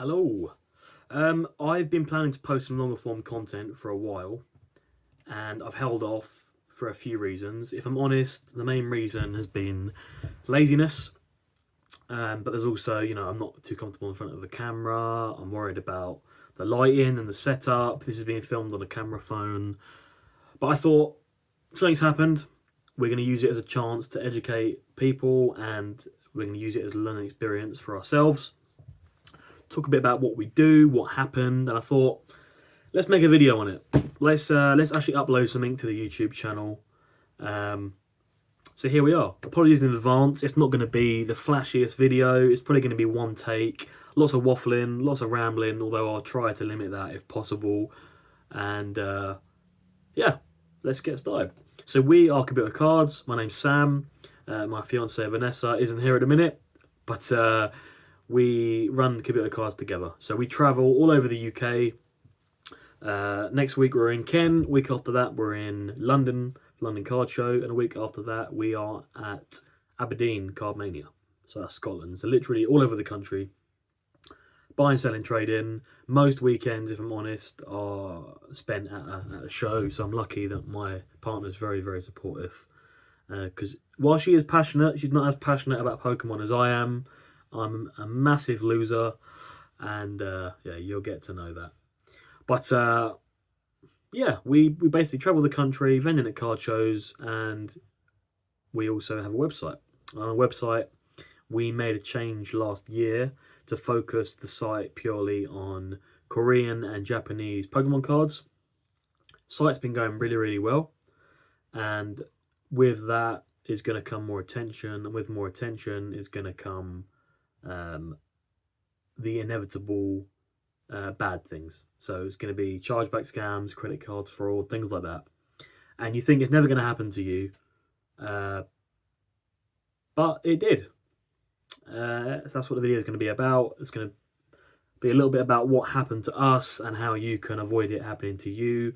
Hello. I've been planning to post some longer form content for a while, and I've held off for a few reasons. If I'm honest, the main reason has been laziness. But there's also, I'm not too comfortable in front of the camera. I'm worried about the lighting and the setup. This is being filmed on a camera phone. But I thought something's happened. We're going to use it as a chance to educate people, and we're going to use it as a learning experience for ourselves. Talk a bit about what we do, what happened, and I thought, let's make a video on it. Let's actually upload something to the YouTube channel. So here we are. Apologies in advance. It's not going to be the flashiest video. It's probably going to be one take. Lots of waffling, lots of rambling, although I'll try to limit that if possible. And yeah, let's get started. So we are Kabuto Cards. My name's Sam. My fiancée Vanessa isn't here at the minute, but we run Kabuto Cards together. So we travel all over the UK. Next week we're in Kent. Week after that we're in London Card Show. And a week after that we are at Aberdeen Card Mania. So that's Scotland. So literally all over the country. Buying, selling, trading. Most weekends, if I'm honest, are spent at a show. So I'm lucky that my partner's very, very supportive. Because while she is passionate, she's not as passionate about Pokemon as I am. I'm a massive loser, and yeah, you'll get to know that. But yeah, we basically travel the country, vending at card shows, and we also have a website. On our website, we made a change last year to focus the site purely on Korean and Japanese Pokemon cards. Site's been going really, really well, and with that is going to come more attention, and with more attention is going to come the inevitable bad things. So it's going to be chargeback scams, credit card fraud, things like that. And you think it's never going to happen to you, but it did. So that's what the video is going to be about. It's going to be a little bit about what happened to us and how you can avoid it happening to you.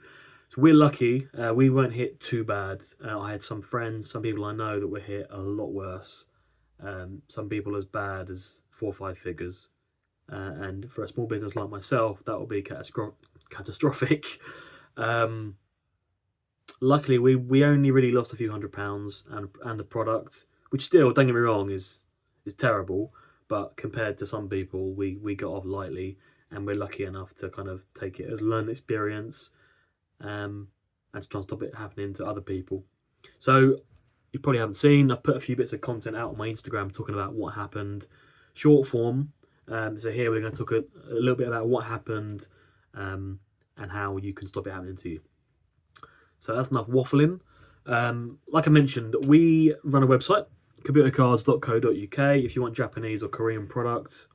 So we're lucky. We weren't hit too bad. I had some friends, some people I know that were hit a lot worse. Some people as bad as 4 or 5 figures. And for a small business like myself, that would be catastrophic. Luckily, we only really lost a few £100 and the product, which still, don't get me wrong, is terrible. But compared to some people, we got off lightly, and we're lucky enough to kind of take it as a learning experience, and to try and stop it happening to other people. So you probably haven't seen, I've put a few bits of content out on my Instagram talking about what happened, short form. So here we're going to talk a little bit about what happened and how you can stop it happening to you. So that's enough waffling. Like I mentioned, we run a website, kabutocards.co.uk. If you want Japanese or Korean products,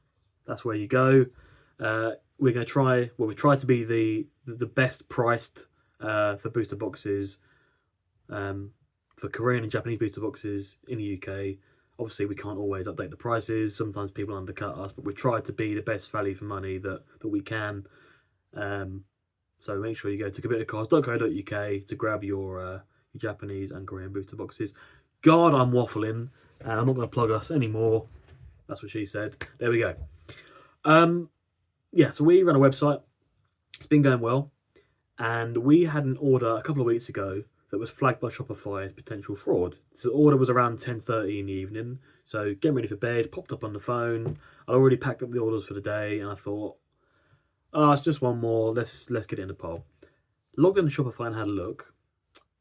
that's where you go. We're going to try, we try to be the best priced for booster boxes, for Korean and Japanese booster boxes in the UK. Obviously, we can't always update the prices. Sometimes people undercut us, but we try to be the best value for money that we can. So make sure you go to kabutocards.co.uk to grab your Japanese and Korean booster boxes. God, I'm waffling. I'm not going to plug us anymore. That's what she said. There we go. Yeah, so we run a website. It's been going well. And we had an order a couple of weeks ago that was flagged by Shopify as potential fraud. So the order was around 10:30 in the evening. So getting ready for bed, popped up on the phone. I already packed up the orders for the day, and I thought, oh, it's just one more. Let's get it in the pile. Logged into Shopify and had a look,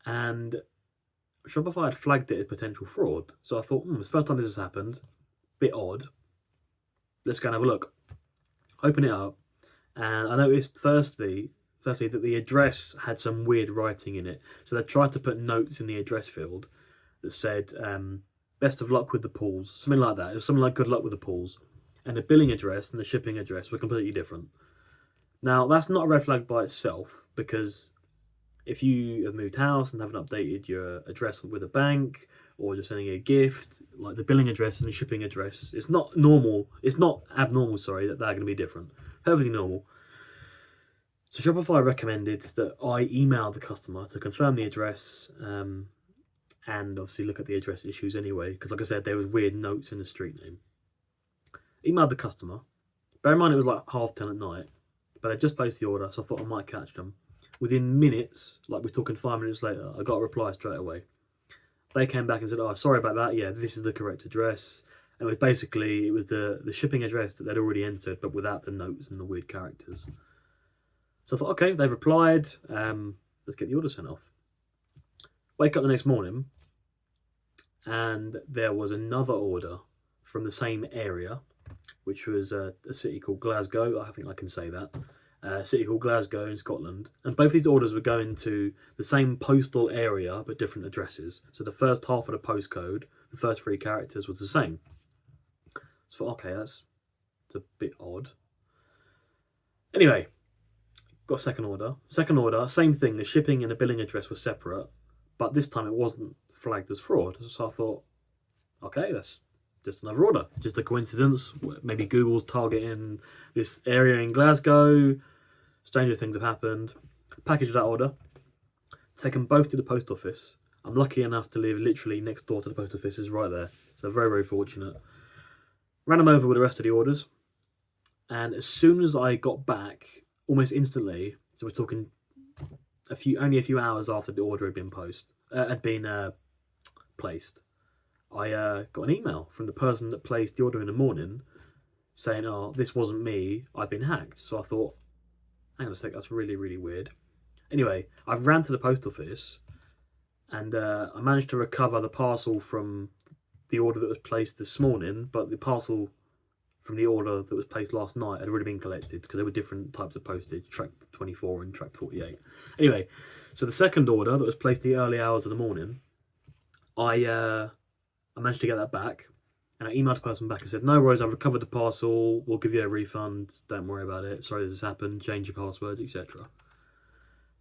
and Shopify had flagged it as potential fraud. So I thought, it's the first time this has happened. Bit odd. Let's go and have a look. Open it up, and I noticed firstly that the address had some weird writing in it. So they tried to put notes in the address field that said, best of luck with the pools. Something like that. It was something like good luck with the pools. And the billing address and the shipping address were completely different. Now, that's not a red flag by itself, because if you have moved house and haven't updated your address with a bank, or you're sending a gift, like the billing address and the shipping address, it's not abnormal, that they're going to be different. Perfectly normal. So Shopify recommended that I email the customer to confirm the address, and obviously look at the address issues anyway, because like I said, there was weird notes in the street name. Emailed the customer, Bear in mind it was like 10:30 at night, but they just placed the order, so I thought I might catch them. Within minutes, like we're talking 5 minutes later, I got a reply straight away. They came back and said, "Oh, sorry about that. Yeah, this is the correct address." And it was the shipping address that they'd already entered, but without the notes and the weird characters. So I thought, okay, they've replied. Let's get the order sent off. Wake up the next morning, and there was another order from the same area, which was a city called Glasgow. I think I can say that. A city called Glasgow in Scotland. And both these orders were going to the same postal area, but different addresses. So the first half of the postcode, the first 3 characters was the same. So I thought, okay, that's a bit odd. Anyway, got second order. Second order, same thing. The shipping and the billing address were separate, but this time it wasn't flagged as fraud. So I thought, okay, that's just another order. Just a coincidence. Maybe Google's targeting this area in Glasgow. Stranger things have happened. Packaged that order. Taken both to the post office. I'm lucky enough to live literally next door to the post office. Is right there. So very, very fortunate. Ran them over with the rest of the orders. And as soon as I got back, almost instantly, so we're talking only a few hours after the order had been placed, I got an email from the person that placed the order in the morning saying, "Oh, this wasn't me, I've been hacked." So I thought, hang on a sec, that's really, really weird. Anyway, I ran to the post office and I managed to recover the parcel from the order that was placed this morning, but the parcel from the order that was placed last night had already been collected because there were different types of postage, track 24 and track 48. Anyway, so the second order that was placed the early hours of the morning, I managed to get that back, and I emailed the person back and said, "No worries, I've recovered the parcel, we'll give you a refund, don't worry about it, sorry this has happened, change your passwords, etc."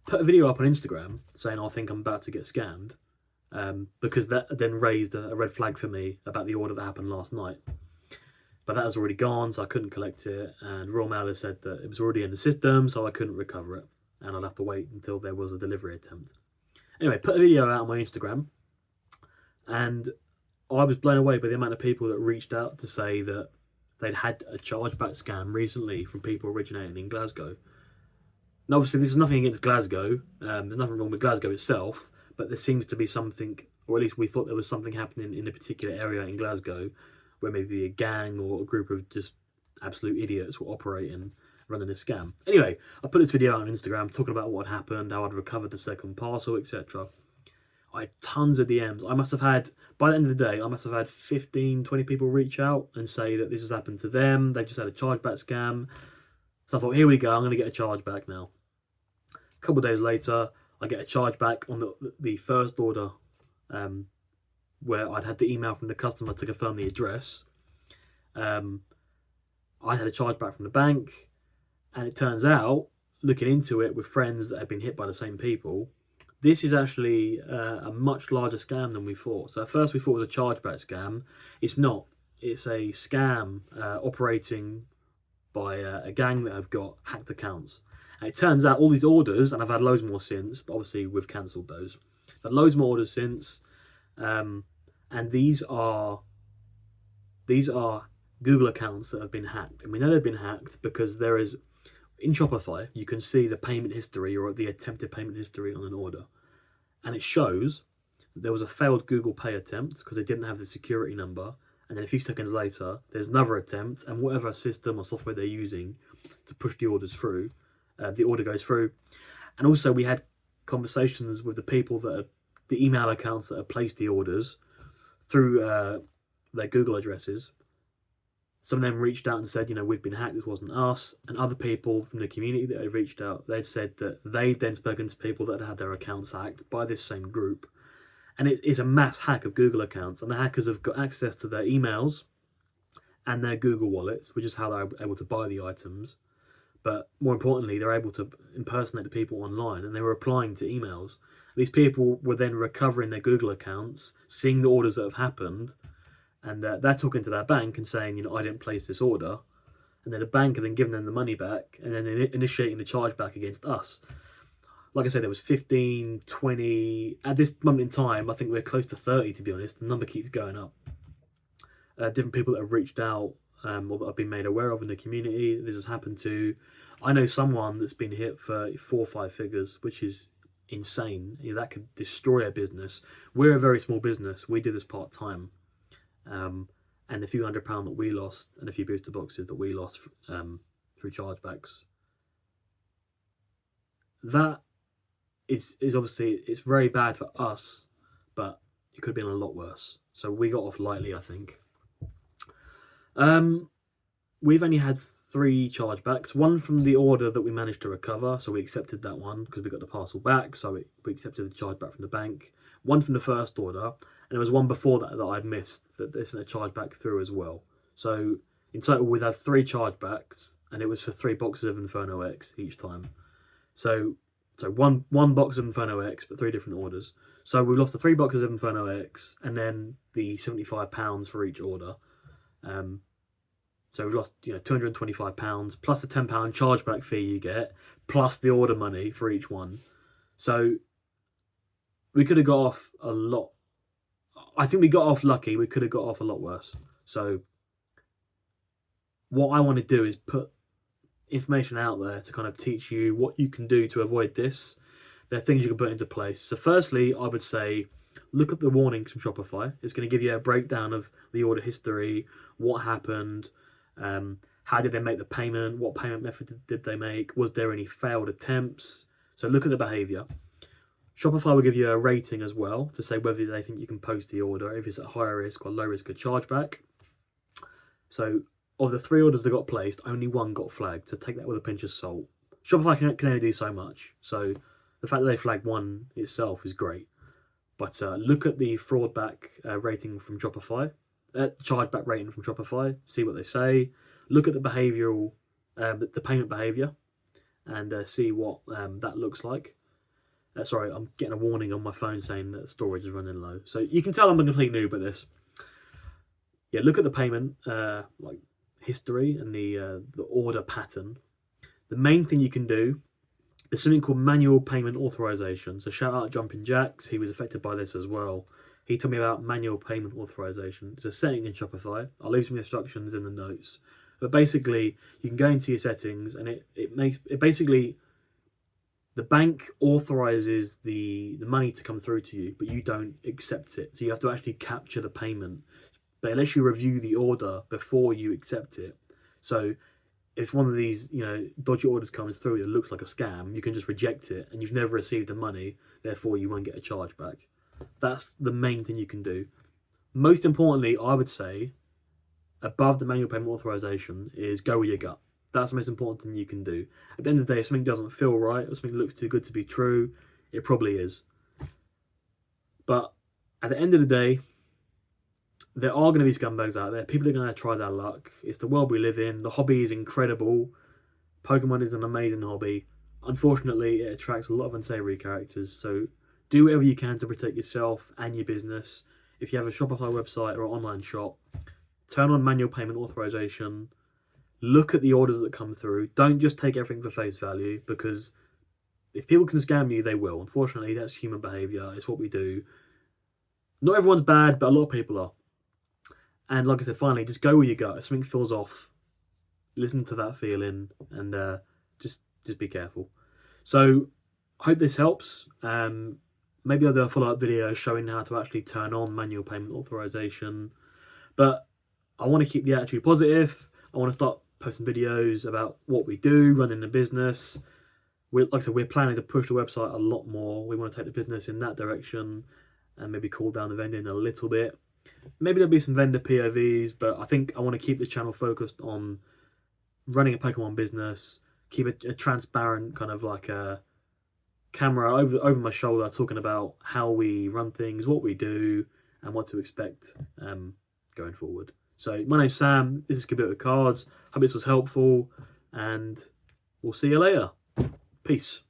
Put a video up on Instagram saying I think I'm about to get scammed, because that then raised a red flag for me about the order that happened last night. But that has already gone, so I couldn't collect it, and Royal Mail has said that it was already in the system, so I couldn't recover it, and I'd have to wait until there was a delivery attempt. Anyway, put a video out on my Instagram, and I was blown away by the amount of people that reached out to say that they'd had a chargeback scam recently from people originating in Glasgow. Now, obviously, this is nothing against Glasgow. There's nothing wrong with Glasgow itself, but there seems to be something, or at least we thought there was something happening in a particular area in Glasgow where maybe a gang or a group of just absolute idiots were operating, running a scam. Anyway, I put this video out on Instagram talking about what happened, how I'd recovered the second parcel, etc. I had tons of DMs. By the end of the day, I must have had 15, 20 people reach out and say that this has happened to them. They just had a chargeback scam. So I thought, here we go, I'm going to get a chargeback now. A couple of days later, I get a chargeback on the first order, where I'd had the email from the customer to confirm the address. I had a chargeback from the bank, and it turns out, looking into it with friends that had been hit by the same people, this is actually a much larger scam than we thought. So at first we thought it was a chargeback scam. It's not. It's a scam operating by a gang that have got hacked accounts. And it turns out all these orders, and I've had loads more since, but obviously we've cancelled those. I've had loads more orders since. And these are Google accounts that have been hacked. And we know they've been hacked because there is, in Shopify, you can see the payment history or the attempted payment history on an order. And it shows that there was a failed Google Pay attempt because they didn't have the security number. And then a few seconds later, there's another attempt, and whatever system or software they're using to push the orders through, the order goes through. And also we had conversations with the people the email accounts that have placed the orders through their Google addresses. Some of them reached out and said, we've been hacked, this wasn't us. And other people from the community that had reached out, they'd said that they'd then spoken to people that had their accounts hacked by this same group. And it's a mass hack of Google accounts, and the hackers have got access to their emails and their Google wallets, which is how they're able to buy the items. But more importantly, they're able to impersonate the people online, and they were replying to emails. These people were then recovering their Google accounts, seeing the orders that have happened, and they're talking to their bank and saying, I didn't place this order. And then the bank are then giving them the money back and then initiating the chargeback against us. Like I said, there was 15, 20. At this moment in time, I think we're close to 30, to be honest. The number keeps going up. Different people that have reached out or that I've been made aware of in the community. This has happened to. I know someone that's been hit for 4 or 5 figures, which is insane. That could destroy a business. We're a very small business. We do this part time, and the few £100 that we lost, and a few booster boxes that we lost through chargebacks. That is obviously, it's very bad for us, but it could have been a lot worse. So we got off lightly, I think. We've only had 3 chargebacks. One from the order that we managed to recover, so we accepted that one because we got the parcel back, so we accepted the chargeback from the bank. One from the first order, and there was one before that I'd missed that they sent a chargeback through as well. So in total, we've had 3 chargebacks, and it was for 3 boxes of Inferno X each time. So one box of Inferno X, but 3 different orders. So we lost the 3 boxes of Inferno X, and then the £75 for each order. So we've lost, £225 plus the £10 chargeback fee you get, plus the order money for each one. So we could have got off a lot. I think we got off lucky. We could have got off a lot worse. So what I want to do is put information out there to kind of teach you what you can do to avoid this. There are things you can put into place. So firstly, I would say look at the warnings from Shopify. It's going to give you a breakdown of the order history, what happened, how did they make the payment, what payment method did they make, was there any failed attempts. So look at the behavior. Shopify will give you a rating as well to say whether they think you can post the order, if it's at higher risk or low risk of chargeback. So of the 3 orders that got placed, only 1 got flagged, so take that with a pinch of salt. Shopify can only do so much, so the fact that they flagged 1 itself is great. But look at the fraudback rating from Shopify, chargeback rating from Shopify, see what they say. Look at the behavioural, the payment behaviour, and see what that looks like. Sorry, I'm getting a warning on my phone saying that storage is running low. So you can tell I'm a complete noob at this. Yeah, look at the payment history and the order pattern. The main thing you can do is something called Manual Payment Authorisation. So shout out Jumping Jacks, he was affected by this as well. He told me about Manual Payment Authorisation. It's a setting in Shopify. I'll leave some instructions in the notes. But basically, you can go into your settings, and it basically, the bank authorises the money to come through to you, but you don't accept it. So you have to actually capture the payment. But it lets you review the order before you accept it. So if one of these, dodgy orders comes through that looks like a scam, you can just reject it, and you've never received the money, therefore you won't get a charge back. That's the main thing you can do. Most importantly, I would say, above the Manual Payment Authorisation, is go with your gut. That's the most important thing you can do. At the end of the day, if something doesn't feel right, or something looks too good to be true, it probably is. But at the end of the day, there are going to be scumbags out there. People are going to try their luck. It's the world we live in. The hobby is incredible. Pokemon is an amazing hobby. Unfortunately, it attracts a lot of unsavory characters. So do whatever you can to protect yourself and your business. If you have a Shopify website or online shop, turn on Manual Payment Authorisation. Look at the orders that come through. Don't just take everything for face value, because if people can scam you, they will. Unfortunately, that's human behaviour. It's what we do. Not everyone's bad, but a lot of people are. And like I said, finally, just go with your gut. If something feels off, listen to that feeling, and just be careful. So I hope this helps. Maybe I'll do a follow-up video showing how to actually turn on Manual Payment Authorisation. But I want to keep the attitude positive. I want to start posting videos about what we do, running the business. Like I said, we're planning to push the website a lot more. We want to take the business in that direction and maybe cool down the vending a little bit. Maybe there'll be some vendor POVs, but I think I want to keep the channel focused on running a Pokemon business, keep a transparent kind of like a camera over my shoulder talking about how we run things, what we do, and what to expect going forward. So my name's Sam, this is Kabuto Cards. Hope this was helpful, and we'll see you later. Peace.